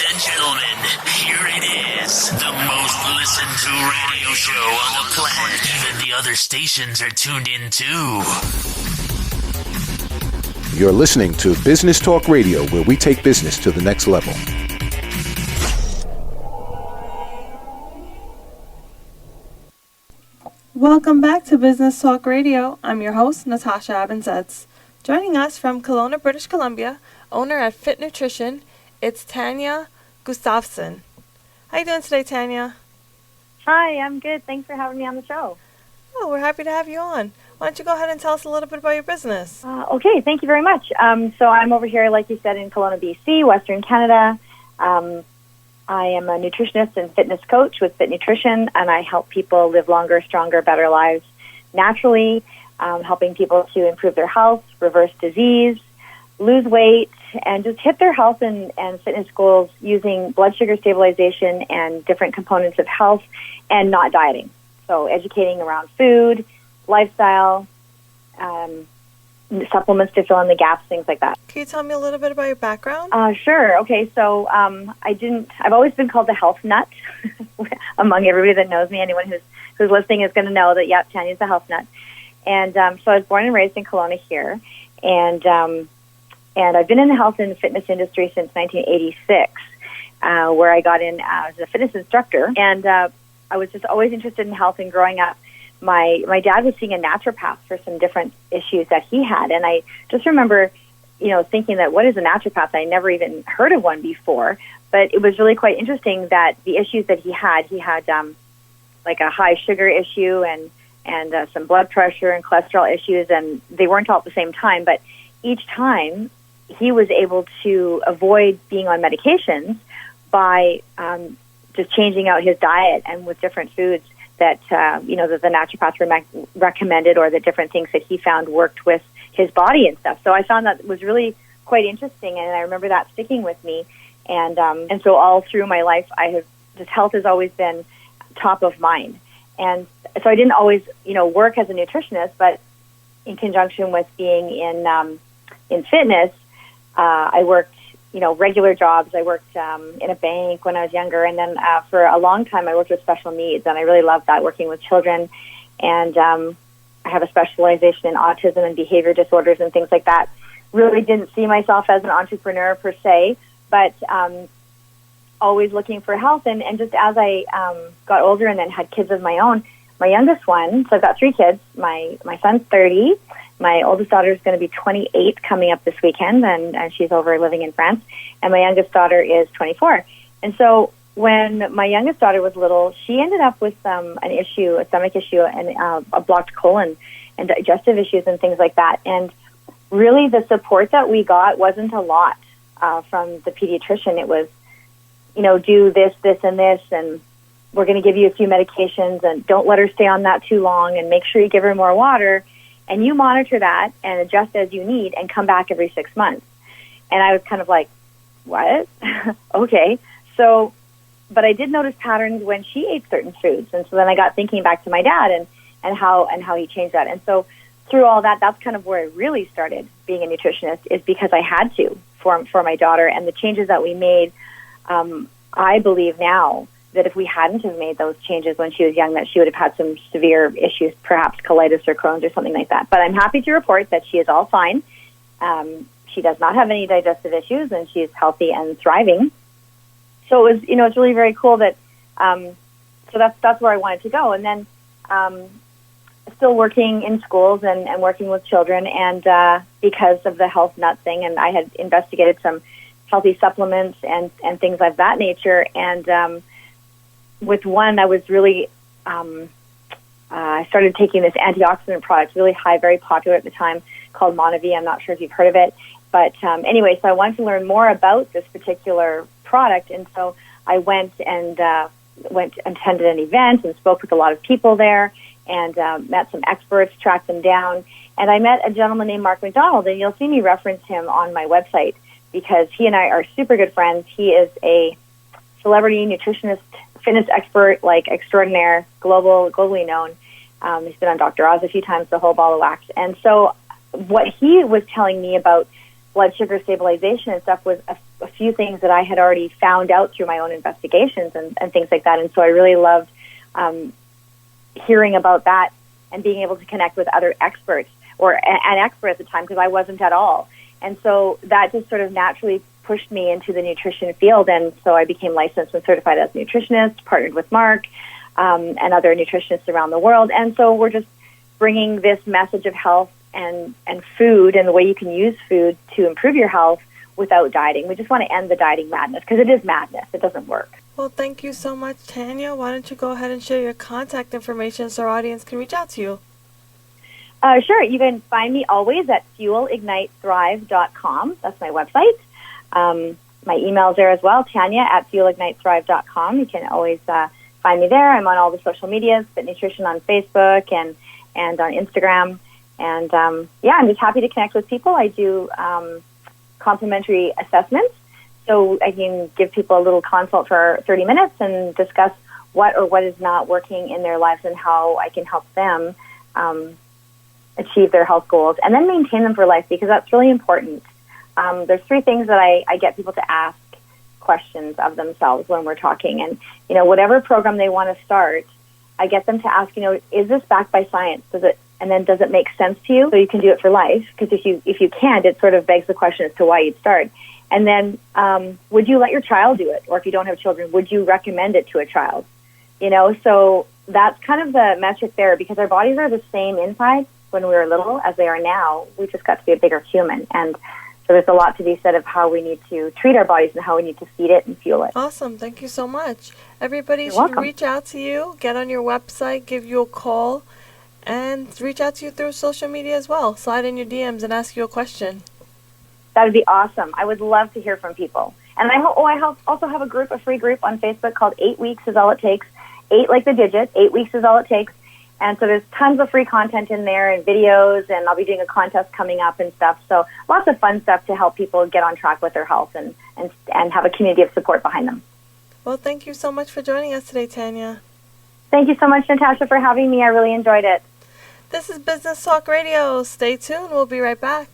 Ladies and gentlemen, here it is. The most listened to radio show on the planet. Even the other stations are tuned in too. You're listening to Business Talk Radio, where we take business to the next level. Welcome back to Business Talk Radio. I'm your host, Natasha Abensets. Joining us from Kelowna, British Columbia, owner at Fit Nutrition, it's Tania Gustafsson. How you doing today, Tania? Hi, I'm good. Thanks for having me on the show. Oh, we're happy to have you on. Why don't you go ahead and tell us a little bit about your business? Okay, thank you very much. So I'm over here, like you said, in Kelowna, BC, Western Canada. I am a nutritionist and fitness coach with Fit Nutrition, and I help people live longer, stronger, better lives naturally, helping people to improve their health, reverse disease, lose weight, and just hit their health and fitness goals using blood sugar stabilization and different components of health and not dieting. So educating around food, lifestyle, supplements to fill in the gaps, things like that. Can you tell me a little bit about your background? Sure. Okay. So I've always been called the health nut among everybody that knows me. Anyone who's listening is going to know that, yep, Tanya's the health nut. And so I was born and raised in Kelowna here, and I've been in the health and fitness industry since 1986, where I got in as a fitness instructor, and I was just always interested in health. And growing up, my dad was seeing a naturopath for some different issues that he had, and I just remember, thinking that, what is a naturopath? I never even heard of one before, but it was really quite interesting that the issues that he had like a high sugar issue and some blood pressure and cholesterol issues, and they weren't all at the same time, but each time he was able to avoid being on medications by just changing out his diet and with different foods that that the naturopath recommended, or the different things that he found worked with his body and stuff. So I found that was really quite interesting, and I remember that sticking with me. And so all through my life, health has always been top of mind. And so I didn't always, work as a nutritionist, but in conjunction with being in fitness, I worked, regular jobs. I worked in a bank when I was younger, and then for a long time I worked with special needs, and I really loved that, working with children. And I have a specialization in autism and behavior disorders and things like that. Really didn't see myself as an entrepreneur per se, but always looking for health. And just as I got older and then had kids of my own, my youngest one, so I've got 3 kids. My son's 30. My oldest daughter is going to be 28 coming up this weekend, and she's over living in France. And my youngest daughter is 24. And so when my youngest daughter was little, she ended up with a stomach issue, and a blocked colon and digestive issues and things like that. And really the support that we got wasn't a lot from the pediatrician. It was, do this, and this, and we're going to give you a few medications, and don't let her stay on that too long, and make sure you give her more water, and you monitor that and adjust as you need, and come back every 6 months. And I was kind of like, what? Okay. So, but I did notice patterns when she ate certain foods. And so then I got thinking back to my dad and how he changed that. And so through all that, that's kind of where I really started being a nutritionist, is because I had to for my daughter. And the changes that we made, I believe now that if we hadn't have made those changes when she was young, that she would have had some severe issues, perhaps colitis or Crohn's or something like that. But I'm happy to report that she is all fine. She does not have any digestive issues, and she's healthy and thriving. So it was, it's really very cool that, so that's where I wanted to go. And then still working in schools and working with children, and because of the health nut thing, and I had investigated some healthy supplements and things of that nature. And with one, I was really, I started taking this antioxidant product, really high, very popular at the time, called Monavi. I'm not sure if you've heard of it. But anyway, so I wanted to learn more about this particular product. And so I went and attended an event and spoke with a lot of people there, and met some experts, tracked them down. And I met a gentleman named Mark McDonald, and you'll see me reference him on my website because he and I are super good friends. He is a celebrity nutritionist, fitness expert, like extraordinaire, globally known. He's been on Dr. Oz a few times, the whole ball of wax. And so what he was telling me about blood sugar stabilization and stuff was a few things that I had already found out through my own investigations and things like that. And so I really loved hearing about that and being able to connect with other experts, or an expert at the time, because I wasn't at all. And so that just sort of naturally pushed me into the nutrition field. And so I became licensed and certified as a nutritionist, partnered with Mark and other nutritionists around the world. And so we're just bringing this message of health and food and the way you can use food to improve your health without dieting. We just want to end the dieting madness, because it is madness. It doesn't work. Well, thank you so much, Tania. Why don't you go ahead and share your contact information so our audience can reach out to you? Sure. You can find me always at fuelignitethrive.com. That's my website. My email's there as well, Tania at fuelignitethrive.com. You can always find me there. I'm on all the social medias, Fit Nutrition on Facebook and on Instagram. And, I'm just happy to connect with people. I do complimentary assessments. So I can give people a little consult for 30 minutes and discuss what is not working in their lives and how I can help them achieve their health goals and then maintain them for life, because that's really important. There's 3 things that I get people to ask questions of themselves when we're talking. And, whatever program they want to start, I get them to ask, is this backed by science? Does it make sense to you so you can do it for life? Because if you can't, it sort of begs the question as to why you'd start. And then would you let your child do it? Or if you don't have children, would you recommend it to a child? So that's kind of the metric there, because our bodies are the same inside when we were little as they are now. We just got to be a bigger human. And so there's a lot to be said of how we need to treat our bodies and how we need to feed it and fuel it. Awesome. Thank you so much. Everybody You're should welcome. reach out to you, get on your website, give you a call, and reach out to you through social media as well. Slide in your DMs and ask you a question. That would be awesome. I would love to hear from people. And I also have a free group on Facebook called 8 Weeks is All It Takes. 8 like the digit, 8 weeks is all it takes. And so there's tons of free content in there and videos, and I'll be doing a contest coming up and stuff. So lots of fun stuff to help people get on track with their health and have a community of support behind them. Well, thank you so much for joining us today, Tania. Thank you so much, Natasha, for having me. I really enjoyed it. This is Business Talk Radio. Stay tuned. We'll be right back.